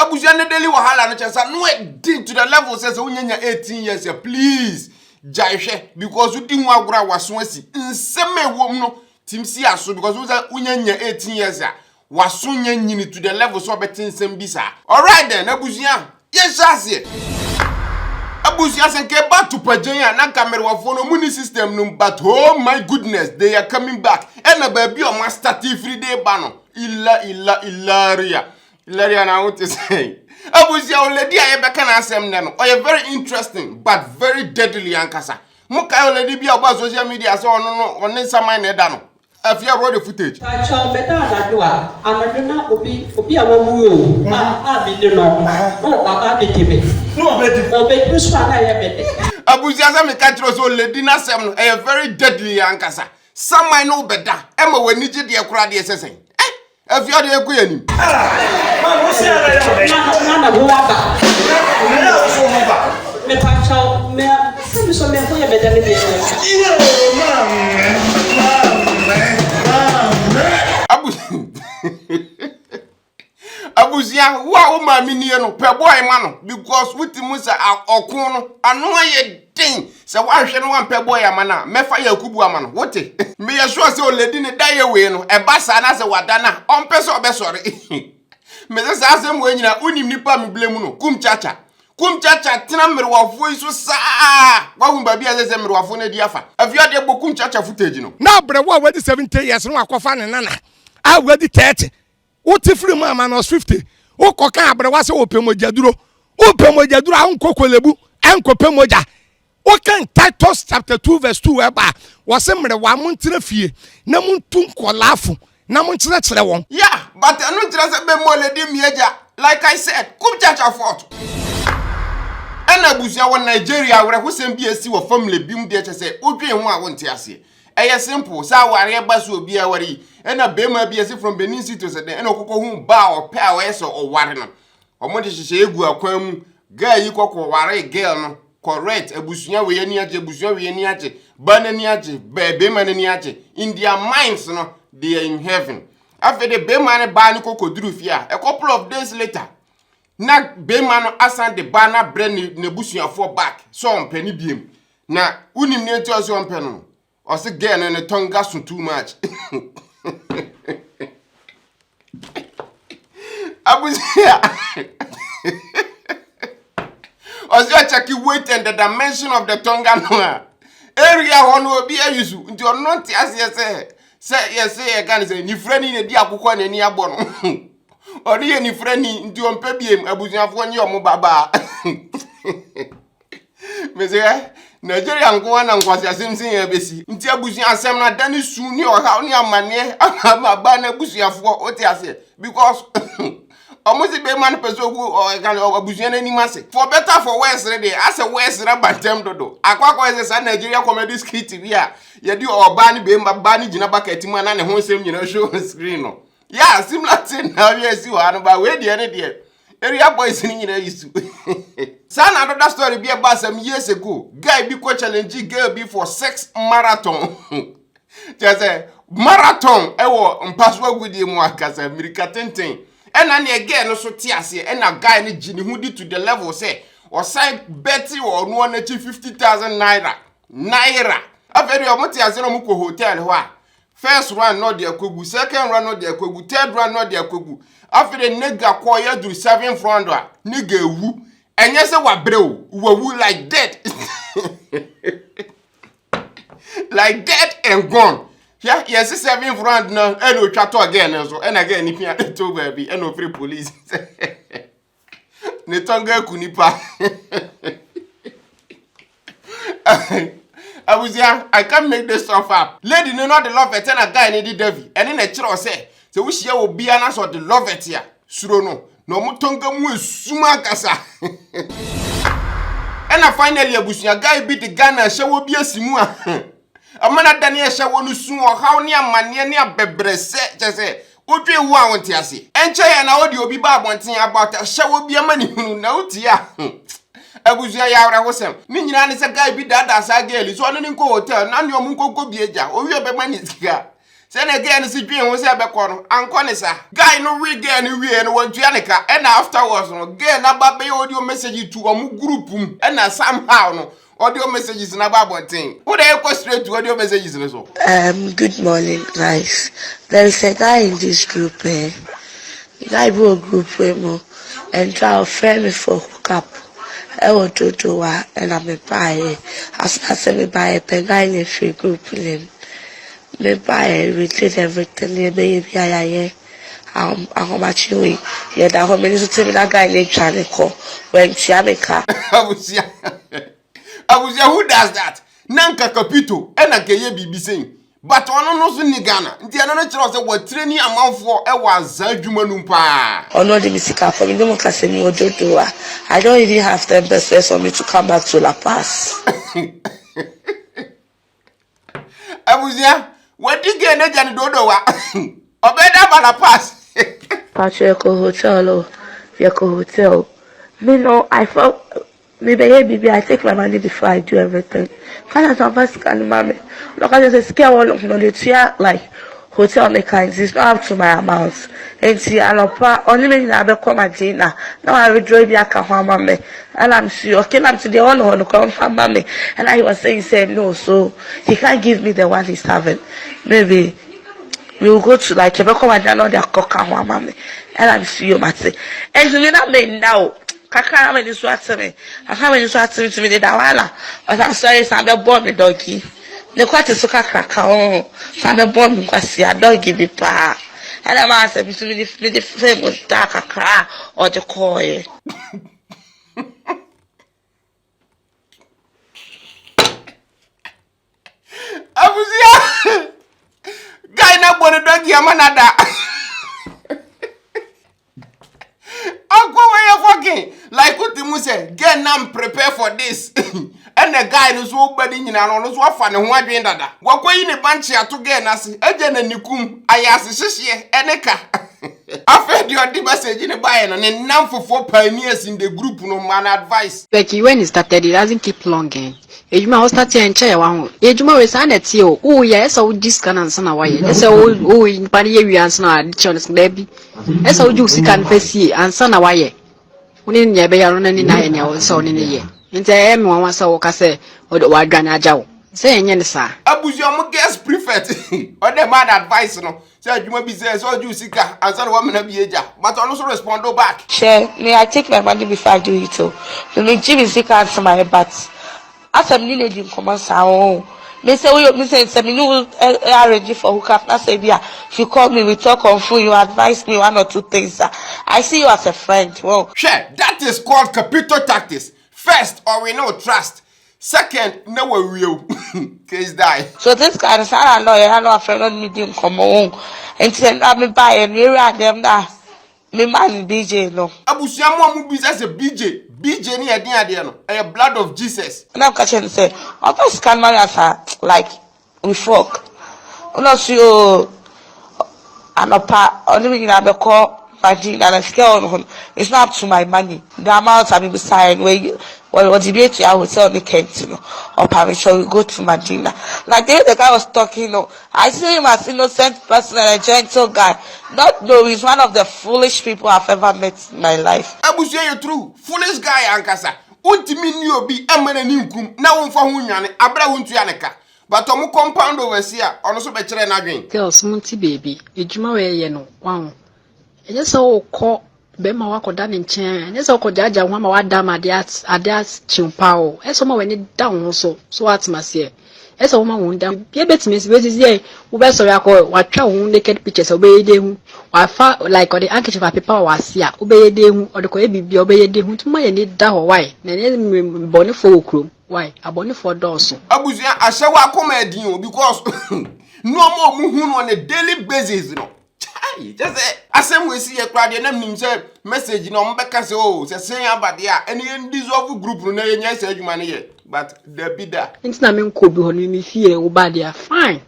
Abuja ne daily wahala no chesa no dig to the level says unyanya 18 years please jaihwe because you din wagura waso asi nseme wom no timsi aso because unyanya 18 years waso nyanyini to the level so betin nsem bisa. Alright then Abuja yes asie Abuja senke back to Pajanya na camera wafo no muni system no but oh my goodness they are coming back and a baby o master free day bano Ilaria na what to say Abuja already ayebeka na asem ne no o very interesting but very deadly ankasa muka already be about social media so no on inside na da no afia roll the footage acha beta na do na obi awamu o bi no baba betibe no obi so na ye bete Abuja say me catch so already na asem no very deadly ankasa samai no beda e ma wani gi de kura de sesen afia de ekoyanim man wo se ara ya na go aba na so mo ba me pacha me so me ko ye beta me de Abuja wa o ma mini no pe boy ma no because with musa okun no anu aye den se wa hwe no wa pe boy ama na mefa yakubu ama no wote me ye sure se o lady ne dai we no e ba sa na se wada na on pe so be sore me se sa se mo nyina unim nipa me blemu no kum chacha tena merwafo iso saa wa hu ba bia se merwafo na di afa afia de bokum chacha footage no na bre wa wedi 70 years no akofa ne nana a wedi 30 uti free ma no 50 ukoka abre wa se opemojaduro a unkokolebu enkopemoja ukan Titus chapter 2 verse 2 eba wo se mre wa muntre fie na muntu nkolafo na muntre kire won yeah but anu kire se be mo lady mieja like I said kum chacha fort and Abuja won Nigeria where who sem bi esi wo family bi mu de che odwen ho a wonte ase eye simple sa ware ba so obi a ware and bema bi esi from Benin City to say and okoko hu ba o pa o eso o ware no omo de hihye egu akwan mu guy yi kokko ware girl no correct abusunya we yani age abusunya we yani age bana ni age bema ni age in their minds no they are in heaven after the bema ne ba ni kokko duru fia a couple of days later na bema no asan de bana bre ne busuafo back so on pani biem na unim ne enti so on pano o se girl ne tonga so too much Abuja Ozi check weight and the dimension of the tonga no area one obi ayusu nti ono ti ase say yes say gan say ni frani ne di akukọ na ni agbo no oni ye ni frani nti on pe biem abusuafo nyi omo baba meze Nigeria nko na nkwasi asemsin ya besi nti abusu asem na dani su ni oha ni amane ama na abusuafo oti ase because omuzi be man peso ku abusu na ni mase for better for worse dey as a worse rabantem dodo akwakwa ese sa Nigeria comedy skit bia ye di oba ni be mba ni gina bucket mu na ne ho nsem nyina show screen no yeah similar thing now we see one ba we dey there area boys ni nyina yisu sana another story be about some years ago guy be ko challenge girl be for sex marathon just a marathon ewo mpaswa gudi mu akasa America tenten ena ne girl no so ti ase ena guy ni gini hu di to the level say or side betty or no na 50,000 naira aferi o moti ase no mu ko hotel ho a first run no de akogu second run no de akogu third run no de akogu after nigga call you do 7 front nigga wu enye se wa breu wu like that like that and gone yeah yes 7 front no and o twa to again so and again ni pia to baby and no free police ne tonga kunipa Abuja I can't make this stuff up lady no the love it and a guy need David and in a chiro say so we share will be an answer the love it here suro no mutonga mu esuma kasa and finally Abuja guy beat the Ghana she will be asimu a amana Daniel she wonu sun o how ne amane ne abebrese je say odwe wu a wonte ase enche ya na odi obi ba abonten about she will be amani hunu na utia Abuja ya wra hosem ni nyina ne se guy bi dada sa girl so no ni nko hotel na ne omu nkoko bieja owi obema ni sika Send again si dwen ho se be ko no anko ne sa guy no we girl no we no wadua ne ka and afterwards no girl na ba be audio message to omu group and somehow no audio messages na ba bonten who dey go straight to audio messages no so. Good morning guys. There is a guy in this group the guy will group mo and try to friend me for hookup. I want to do and I'm a buy as I say me buy a guy in a free group name. Me buy retrieve everything the baby I how much you yeah that how many to me that guy named Charlie call when she have a car. Abusia who does that? Nanka Capito and a gay BB saying. But ono no so ni Ghana. Nti ano no kire say what training amanfo e wa zadwuma pa. Ono the musical for me no class me ododo a. I don't even have the best way for me to come back to La Paz. Abusia, what you get na jani dodo wa? Obeda ba La Paz. Patrick hotel. Me know I felt maybe I take my money before I do everything. Can't I first can mommy? Look at the scale all of the like hotel me kind it's not up to my amount. And see I only me I become my dinner. Now I withdraw the account mommy. And I'm sure came up to the one who come from mommy. And I was saying no, so he can't give me the one he's having. Maybe we will go to like Quebec and down their coca mommy. And I'm sure you must say. And you know me now. Kakara me this what to me. I can't when you start to me the dawala. But I'm sorry, some the born me doggy. The quite is so kakao. Some the born me kwasi a doggy be pa. And I'm asking between the famous dark kakara or the koi. Abusia guy na born doggy amanada. Uncle, where you fucking? Like what you say, get nam prepare for this. And the guy is so bad in an so funny one doing that. What way in a bunch here to get us? Again, and you come, I ask Sissy, and a car. I fed your the message in a buy and then now for 4 pioneers in the group, no man advice. Becky, when it started, it doesn't keep long. Ejuma was starting and chair one. Ejuma was an at you. Oh, yes, I would just can answer away. That's all. Oh, in Paris, we answer our children's baby. That's all you can face and son away. When in your bay on any 9 years son in a year. Into everyone was so say, or the white gun jow. Saying, yes, sir. Abuja guest prefect. Or the man advice, no. Said you may be there, so you seek answer woman of the age, but also respond back. Share, may I take my money before I do it too? The me Jimmy sick answer my but. As I'm nearly in command, me say, we say, ready for hookup. I say, yeah, if you call me, we talk on phone, you advise me 1 or 2 things. I see you as a friend. Well, Share, that is called capital tactics. First, or we know trust. Second, no will. Case die. so this guy is not a lawyer, I know a friend on me come home. And then I me buy and we ran them that. Me man BJ no. Abusia mo business a BJ. BJ ni adin no. A blood of Jesus. And I'm catching say, I first can marry as like we fuck. No see you an opa only me I call Virgin and I scale on. It's not up to my money. The amount I be beside where you what debate I would tell the Kent, or permission we go to Medina. Like the guy was talking, I see him as innocent person and a gentle guy. Not know he's one of the foolish people I've ever met in my life. Abusia you true. Foolish guy ankasa. Untimi ni obi amana ni nkum na wonfa ho nwane abra wontu yaneka. But omu compound overseer ono so be kire na dwen. Girls, munti baby. Ejuma we ye no. Wow. Eje so ko be ma wakoda ne nchen. Eje so ko jaja ho ma wada ma ade chimpa o. Eso ma we ni down so atmase. Eso ma won down. Be betime se ye wo be so yakọ watwa ho naked pictures obeyede hu. Wafa like or the handkerchief paper wase a obeyede hu or the ko ebibi obeyede hu. Tuma ye ni da ho why. Na ne boni fo okrom. Why? Aboni for doors. Abusia ashewa akoma edin o because no more mu hu on a daily basis no. Just say asem we see ye crowd ye nam nim say message no mbeka say oh say abade a ene dissolve group no na ye nya say adwuma ne ye but the bida Nti na me nko bi ho no me fie wo ba dia fine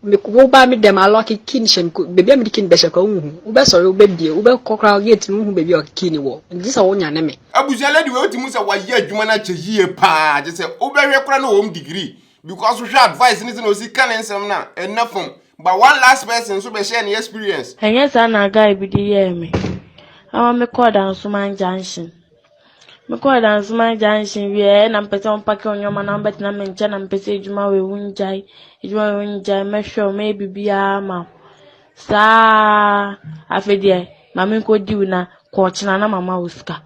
me ko ba me dem aloki kinship bebi me dikin be shaka hu wo be sorry wo be die wo be kokra gate mu hu bebi o kini wo nti sa wo nya ne me Abusia lady we otimu say wa ye adwuma na che yie pa just say wo be hwe kora no home degree because we should advise ni no si kan ensem na enafom But one last person so be share any experience. And yes, I guy be the year me. I want me call down Suman Junction. Me call down Suman Junction. We are na person pack on your man number na mention na person ejuma we wunjai. Ejuma we wunjai. Me sure maybe be a ma. Sa afedie. Mami ko di una ko china na mama uska.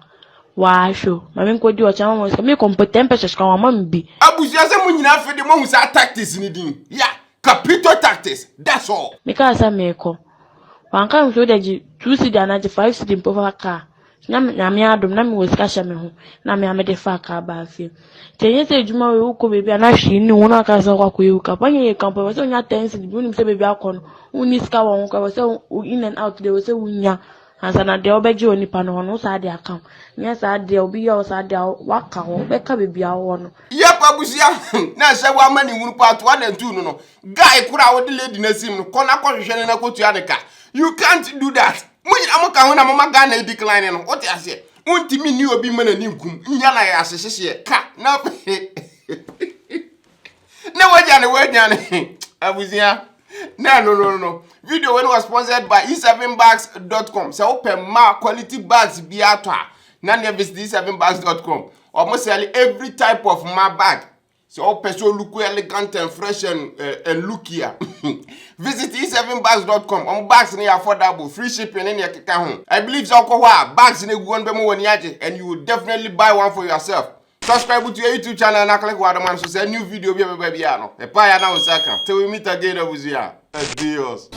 Wa show. Mami ko di o chama mama uska. Me kompetent person ka mama mbi. Abusia se mu nyina afede mo hu sa tactics ni din. Yeah, capital tactics. That's all. Me ka sa me ko. Wanka mso deji 2 cedi anaje 5 cedi mpofa ka. Na me adom na me wosika hye me ho. Na me amede fa ka ba afie. Tenye se ejuma we uko bebi ana hwe ni wona ka sa kwa koye uka. Panye ye kampo we se onya 10 cedi bi nim se bebi akono. Uni sika won ko we se in and out de we se unya. Ansa na de obeji onipa no no sa de akam. Nya sa de obi yo sa de waka ho. Be ka bebi awo no. Yep, abusia. Na se wa mani wunu part 1 and 2 no. Guy kura wo de lady na sim no. Kona ko hwehwe na ko tua de ka. You can't do that. Munyi amoka ho na mama ga na decline no. What you say? Untimi ni obi mana ni nkum. Nya na ya hyehyehye ka. Na na wajane abusia. No. Video when was sponsored by e7bags.com. So open ma quality bags bi ato a. Na ne visit e7bags.com. Almost sell every type of ma bag. So open so look elegant and fresh and look here. Visit e7bags.com. Bags ni affordable, free shipping in your keka home. I believe so bags ni go on be mo woni age and you will definitely buy one for yourself. Subscribe to your YouTube channel and click what man so say new video be no. E pa ya na usaka. Till we meet again, Abuzia. Adios.